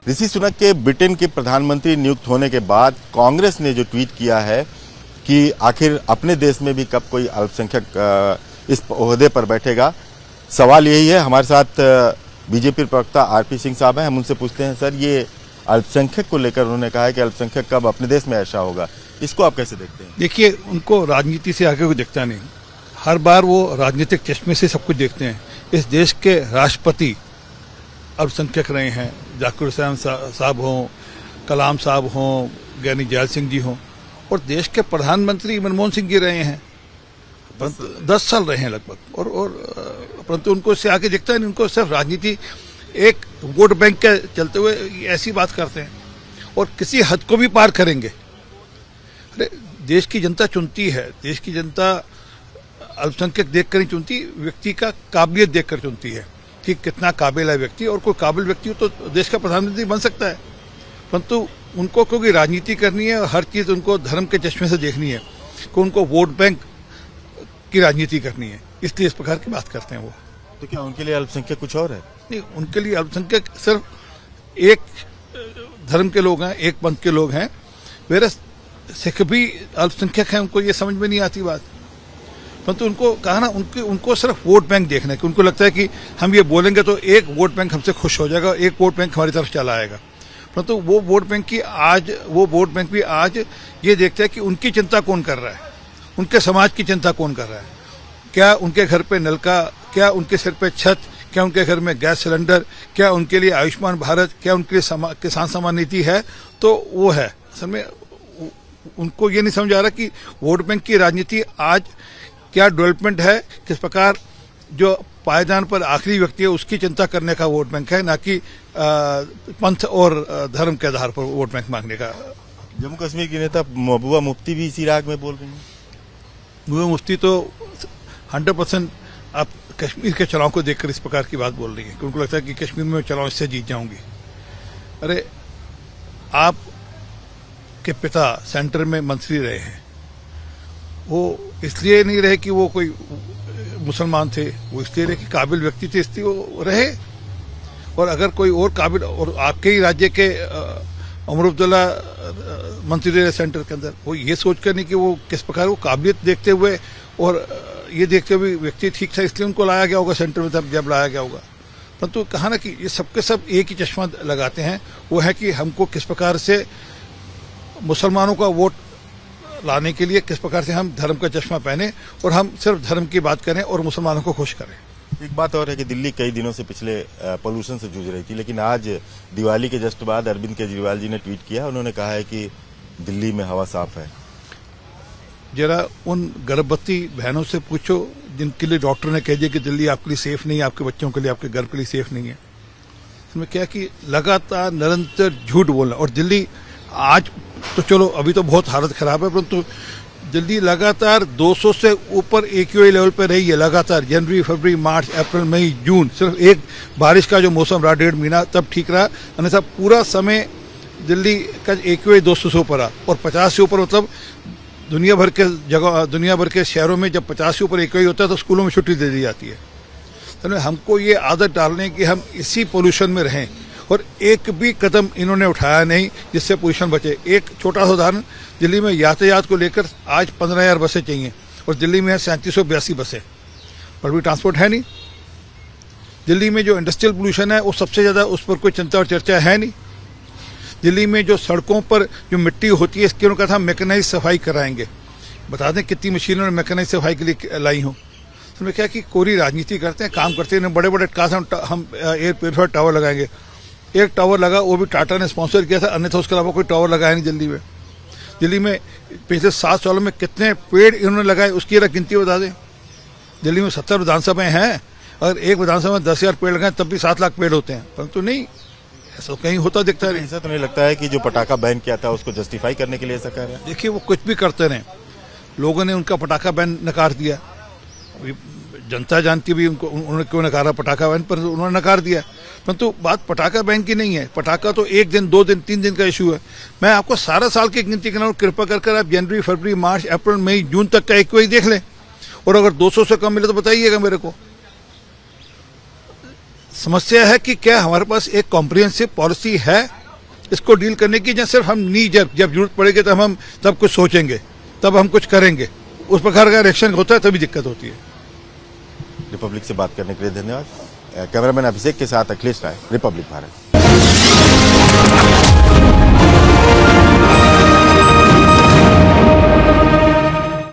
ऋषि सुनक के ब्रिटेन के प्रधानमंत्री नियुक्त होने के बाद कांग्रेस ने जो ट्वीट किया है कि आखिर अपने देश में भी कब कोई अल्पसंख्यक इस ओहदे पर बैठेगा, सवाल यही है। हमारे साथ बीजेपी प्रवक्ता आरपी सिंह साहब हैं, हम उनसे पूछते हैं सर, ये अल्पसंख्यक को लेकर उन्होंने कहा है कि अल्पसंख्यक कब अपने देश में ऐसा होगा, इसको आप कैसे देखते हैं? देखिए, उनको राजनीति से आगे कोई देखता नहीं, हर बार वो राजनीतिक चश्मे से सब कुछ देखते हैं। इस देश के राष्ट्रपति अल्पसंख्यक रहे हैं, जाकिर हुसैन साहब हों, कलाम साहब हों, ज्ञानी जैल सिंह जी हों, और देश के प्रधानमंत्री मनमोहन सिंह जी रहे हैं, 10 साल रहे हैं लगभग, और परंतु उनको इससे आगे दिखता नहीं। उनको सिर्फ राजनीति एक वोट बैंक के चलते हुए ऐसी बात करते हैं और किसी हद को भी पार करेंगे। अरे देश की जनता चुनती है, देश की जनता अल्पसंख्यक देखकर नहीं चुनती, व्यक्ति का काबिलियत देखकर चुनती है कि कितना काबिल है व्यक्ति, और कोई काबिल व्यक्ति हो तो देश का प्रधानमंत्री बन सकता है। परंतु उनको क्योंकि राजनीति करनी है और हर चीज़ उनको धर्म के चश्मे से देखनी है, कि उनको वोट बैंक की राजनीति करनी है, इसलिए इस प्रकार की बात करते हैं वो। तो क्या उनके लिए अल्पसंख्यक कुछ और है? नहीं, उनके लिए अल्पसंख्यक सिर्फ एक धर्म के लोग हैं, एक पंथ के लोग हैं। मेरे सिख भी अल्पसंख्यक हैं, उनको ये समझ में नहीं आती बात। परंतु उनको कहा ना, उनको सिर्फ वोट बैंक देखना है, कि उनको लगता है कि हम ये बोलेंगे तो एक वोट बैंक हमसे खुश हो जाएगा, एक वोट बैंक हमारी तरफ चला आएगा। परंतु वो वोट बैंक भी आज ये देखते हैं कि उनकी चिंता कौन कर रहा है, उनके समाज की चिंता कौन कर रहा है। क्या उनके घर पे नलका, क्या उनके सिर पे छत, क्या उनके घर में गैस सिलेंडर, क्या उनके लिए आयुष्मान भारत, क्या उनके लिए किसान सम्मान निधि है, तो वो है। असल में उनको ये नहीं समझ आ रहा कि वोट बैंक की राजनीति आज क्या डेवलपमेंट है, किस प्रकार जो पायदान पर आखिरी व्यक्ति है उसकी चिंता करने का वोट बैंक है, ना कि पंथ और धर्म के आधार पर वोट बैंक मांगने का। जम्मू कश्मीर की नेता महबूबा मुफ्ती भी इसी राग में बोल रही हैं। महबूबा मुफ्ती तो 100% आप कश्मीर के चुनाव को देखकर इस प्रकार की बात बोल रही है कि उनको लगता है कि कश्मीर में चुनाव इससे जीत जाऊंगी। अरे आप के पिता सेंटर में मंत्री रहे हैं, वो इसलिए नहीं रहे कि वो कोई मुसलमान थे, वो इसलिए रहे कि काबिल व्यक्ति थे, इसलिए वो रहे। और अगर कोई और काबिल, और आपके ही राज्य के उमर अब्दुल्ला मंत्री रहे सेंटर के अंदर, वो ये सोच कर नहीं कि वो किस प्रकार वो काबिलियत देखते हुए और ये देखते हुए व्यक्ति ठीक था इसलिए उनको लाया गया होगा सेंटर में, तब जब लाया गया होगा। परंतु कहा ना कि ये सबके सब एक ही चश्मा लगाते हैं, वो है कि हमको किस प्रकार से मुसलमानों का वोट लाने के लिए किस प्रकार से हम धर्म का चश्मा पहने और हम सिर्फ धर्म की बात करें और मुसलमानों को खुश करें। एक बात और है कि दिल्ली कई दिनों से पिछले पोल्यूशन से जूझ रही थी, लेकिन आज दिवाली के जस्ट बाद अरविंद केजरीवाल जी ने ट्वीट किया, उन्होंने कहा है कि दिल्ली में हवा साफ है। जरा उन गर्भवती बहनों से पूछो जिनके लिए डॉक्टर ने कह दिया कि दिल्ली आपके लिए सेफ नहीं है, आपके बच्चों के लिए, आपके घर के लिए सेफ नहीं है। इसमें क्या कि लगातार निरंतर झूठ बोलना। और दिल्ली आज तो चलो अभी तो बहुत हालत खराब है, परंतु दिल्ली लगातार 200 से ऊपर AQI लेवल पर रही है लगातार। जनवरी, फरवरी, मार्च, अप्रैल, मई, जून, सिर्फ एक बारिश का जो मौसम रहा 1.5 महीना तब ठीक रहा, अन्यथा पूरा समय दिल्ली का AQI 200 से ऊपर रहा। और 50 से ऊपर मतलब दुनिया भर के शहरों में जब 50 से ऊपर AQI होता है तो स्कूलों में छुट्टी दे दी जाती है। तो हमको ये आदत डालने की हम इसी पोल्यूशन में रहें, और एक भी कदम इन्होंने उठाया नहीं जिससे पोल्यूशन बचे। एक छोटा सा उदाहरण, दिल्ली में यातायात को लेकर आज 15,000 बसें चाहिए और दिल्ली में है 3782 बसें, पब्लिक ट्रांसपोर्ट है नहीं। दिल्ली में जो इंडस्ट्रियल पोल्यूशन है वो सबसे ज़्यादा, उस पर कोई चिंता और चर्चा है नहीं। दिल्ली में जो सड़कों पर जो मिट्टी होती है इसकी उन्होंने कहा था मैकेनाइज सफाई कराएंगे। बता दें कितनी मशीनों ने मैकेनाइज सफाई के लिए लाई हों। तो मैं क्या कि कोरी राजनीति करते हैं, काम करते हैं, बड़े बड़े कहा हम एयर प्योरीफायर टावर लगाएंगे। एक टावर लगा, वो भी टाटा ने स्पॉन्सर किया था, अन्यथा उसके अलावा कोई टावर लगाया नहीं दिल्ली में। दिल्ली में पिछले 7 सालों में कितने पेड़ इन्होंने लगाए उसकी जरा गिनती बता दें। दिल्ली में 70 विधानसभाएं हैं, अगर एक विधानसभा में 10,000 पेड़ लगाए तब भी 7 लाख पेड़ होते हैं, परंतु नहीं, ऐसा कहीं होता दिखता है। ऐसा तो नहीं लगता है कि जो पटाखा बैन किया था उसको जस्टिफाई करने के लिए ऐसा कर रहे हैं? देखिए, वो कुछ भी करते रहे, लोगों ने उनका पटाखा बैन नकार दिया। अभी जनता जानती भी उन्होंने क्यों नकारा पटाखा बैन, पर उन्होंने नकार दिया। परंतु बात पटाखा बैन की नहीं है, पटाखा तो 1 दिन, 2 दिन, 3 दिन का इशू है। मैं आपको सारा साल की गिनती करना, कृपा कर आप जनवरी, फरवरी, मार्च, अप्रैल, मई, जून तक का AQI देख लें, और अगर 200 से कम मिले तो बताइएगा मेरे को। समस्या है कि क्या हमारे पास एक कॉम्प्रिहेंसिव पॉलिसी है इसको डील करने की, या सिर्फ हम नी जब जरूरत पड़ेगी तब कुछ सोचेंगे, तब हम कुछ करेंगे, उस प्रकार का रिएक्शन होता है तभी दिक्कत होती है। रिपब्लिक से बात करने के लिए धन्यवाद। कैमरामैन अभिषेक के साथ अखिलेश राय, रिपब्लिक भारत।